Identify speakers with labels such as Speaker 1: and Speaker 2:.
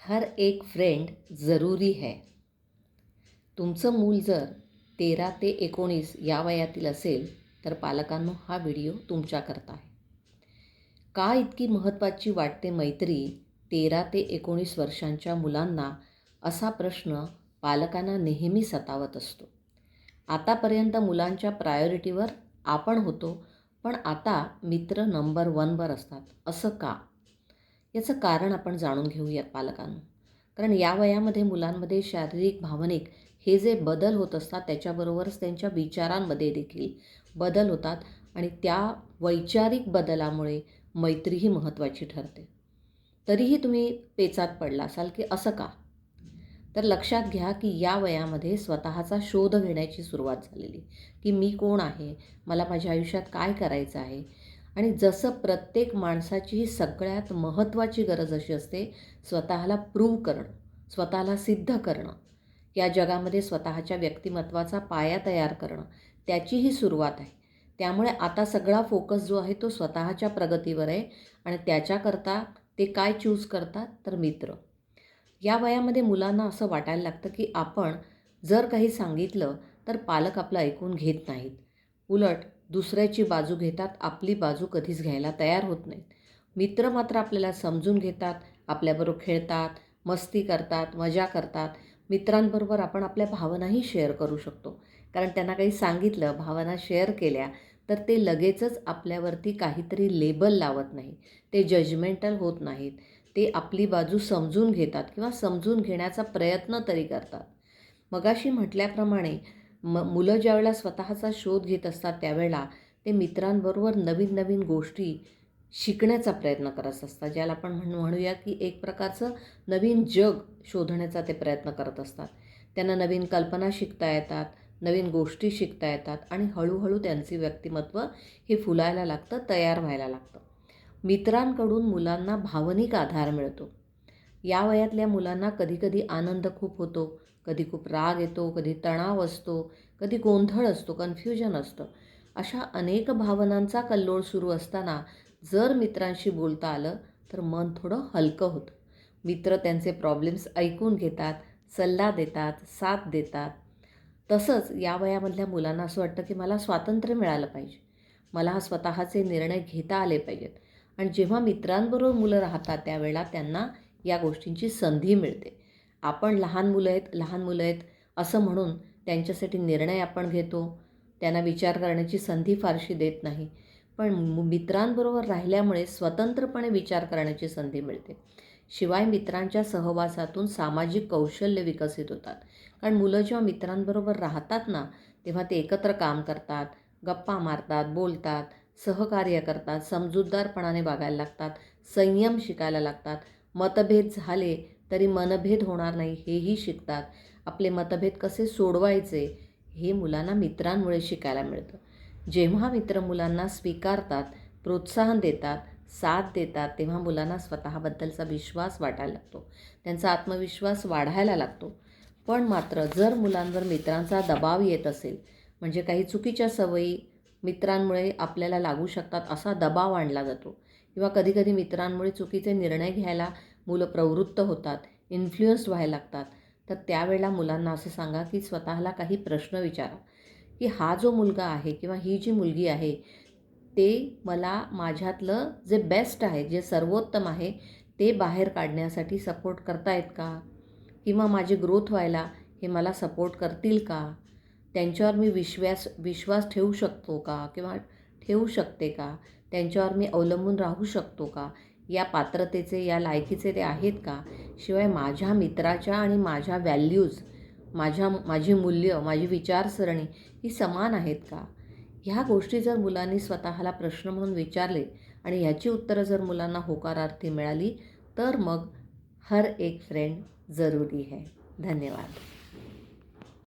Speaker 1: हर एक फ्रेंड जरूरी है. तुमचं मूल जर 13 ते 19 या वयातील असेल तर पालकांनो हा व्हिडिओ तुमच्याकरता आहे. का इतकी महत्त्वाची वाटते मैत्री 13 ते 19 वर्षांच्या मुलांना, असा प्रश्न पालकांना नेहमी सतावत असतो. आतापर्यंत मुलांच्या प्रायोरिटीवर आपण होतो, पण आता मित्र नंबर 1वर असतात. असं का? याचं कारण आपण जाणून घेऊया पालकांनो. कारण या वयामध्ये मुलांमध्ये शारीरिक, भावनिक हे जे बदल होत असतात त्याच्याबरोबरच त्यांच्या विचारांमध्ये देखील बदल होतात आणि त्या वैचारिक बदलामुळे मैत्रीही महत्त्वाची ठरते. तरीही तुम्ही पेचात पडला असाल की असं का? तर लक्षात घ्या की या वयामध्ये स्वतःचा शोध घेण्याची सुरुवात झालेली, की मी कोण आहे, मला माझ्या आयुष्यात काय करायचं आहे. आणि जसं प्रत्येक माणसाची ही सगळ्यात महत्त्वाची गरज अशी असते, स्वतःला प्रूव्ह करणं, स्वतःला सिद्ध करणं, या जगामध्ये स्वतःच्या व्यक्तिमत्त्वाचा पाया तयार करणं, त्याची ही सुरुवात आहे. त्यामुळे आता सगळा फोकस जो आहे तो स्वतःच्या प्रगतीवर आहे आणि त्याच्याकरता ते काय चूज करतात तर मित्र. या वयामध्ये मुलांना असं वाटायला लागतं की आपण जर काही सांगितलं तर पालक आपलं ऐकून घेत नाहीत. उलट दुसऱ्याची बाजू घेतात, आपली बाजू कधीच घ्यायला तयार होत नाहीत. मित्र मात्र आपल्याला समजून घेतात, आपल्याबरोबर खेळतात, मस्ती करतात, मजा करतात. मित्रांबरोबर आपण आपल्या भावनाही शेअर करू शकतो. कारण त्यांना काही सांगितलं, भावना शेअर केल्या तर ते लगेचच आपल्यावरती काहीतरी लेबल लावत नाही, ते जजमेंटल होत नाहीत. ते आपली बाजू समजून घेतात किंवा समजून घेण्याचा प्रयत्न तरी करतात. मगाशी म्हटल्याप्रमाणे मुलं ज्यावेळेला स्वतःचा शोध घेत असतात त्यावेळेला ते मित्रांबरोबर नवीन नवीन गोष्टी शिकण्याचा प्रयत्न करत असतात. ज्याला आपण म्हणूया की एक प्रकारचं नवीन जग शोधण्याचा ते प्रयत्न करत असतात. त्यांना नवीन कल्पना शिकता येतात, नवीन गोष्टी शिकता येतात आणि हळूहळू त्यांचे व्यक्तिमत्व हे फुलायला लागतं, तयार व्हायला लागतं. मित्रांकडून मुलांना भावनिक आधार मिळतो. या वयातल्या मुलांना कधीकधी आनंद खूप होतो, कधी खूप राग येतो, कधी तणाव असतो, कधी गोंधळ असतो, कन्फ्युजन असतं. अशा अनेक भावनांचा कल्लोळ सुरू असताना जर मित्रांशी बोलता आलं तर मन थोडं हलकं होतं. मित्र त्यांचे प्रॉब्लेम्स ऐकून घेतात, सल्ला देतात, साथ देतात. तसंच या वयामधल्या मुलांना असं वाटतं की मला स्वातंत्र्य मिळालं पाहिजे, मला स्वतःचे निर्णय घेता आले पाहिजेत. आणि जेव्हा मित्रांबरोबर मुलं राहतात त्यावेळेला त्यांना या गोष्टींची संधी मिळते. आपण लहान मुलं आहेत असं म्हणून त्यांच्यासाठी निर्णय आपण घेतो, त्यांना विचार करण्याची संधी फारशी देत नाही. पण मित्रांबरोबर राहिल्यामुळे स्वतंत्रपणे विचार करण्याची संधी मिळते. शिवाय मित्रांच्या सहवासातून सामाजिक कौशल्य विकसित होतात. कारण मुलं जेव्हा मित्रांबरोबर राहतात ना, तेव्हा ते एकत्र काम करतात, गप्पा मारतात, बोलतात, सहकार्य करतात, समजूतदारपणाने वागायला लागतात, संयम शिकायला लागतात. मतभेद झाले तरी मनभेद होणार नाही हेही शिकतात. आपले मतभेद कसे सोडवायचे हे मुलांना मित्रांमुळे शिकायला मिळतं. जेव्हा मित्र मुलांना स्वीकारतात, प्रोत्साहन देतात, साथ देतात, तेव्हा मुलांना स्वतःबद्दलचा विश्वास वाटायला लागतो, त्यांचा आत्मविश्वास वाढायला लागतो. पण मात्र जर मुलांवर मित्रांचा दबाव येत असेल, म्हणजे काही चुकीच्या सवयी मित्रांमुळे आपल्याला लागू शकतात असा दबाव आणला जातो किंवा कधीकधी मित्रांमुळे चुकीचे निर्णय घ्यायला मुलं प्रवृत्त होतात, इन्फ्लुएन्स्ड व्हायला लागतात, तर त्यावेळेला मुलांना असं सांगा की स्वतःला काही प्रश्न विचारा की हा जो मुलगा आहे किंवा ही जी मुलगी आहे ते मला माझ्यातलं जे बेस्ट आहे, जे सर्वोत्तम आहे ते बाहेर काढण्यासाठी सपोर्ट करतायत का? किंवा माझी ग्रोथ व्हायला हे मला सपोर्ट करतील का? त्यांच्यावर मी विश्वास ठेवू शकतो का किंवा ठेवू शकते का? त्यांच्यावर मी अवलंबून राहू शकतो का? या पात्रतेचे, या लायकीचे ते आहेत का? शिवाय माझ्या मित्राच्या आणि माझ्या व्हॅल्यूज, माझी मूल्य, माझी विचारसरणी ही समान आहेत का? ह्या गोष्टी जर मुलांनी स्वतःला प्रश्न म्हणून विचारले आणि ह्याची उत्तरं जर मुलांना होकारार्थी मिळाली तर मग हर एक फ्रेंड जरूरी है. धन्यवाद.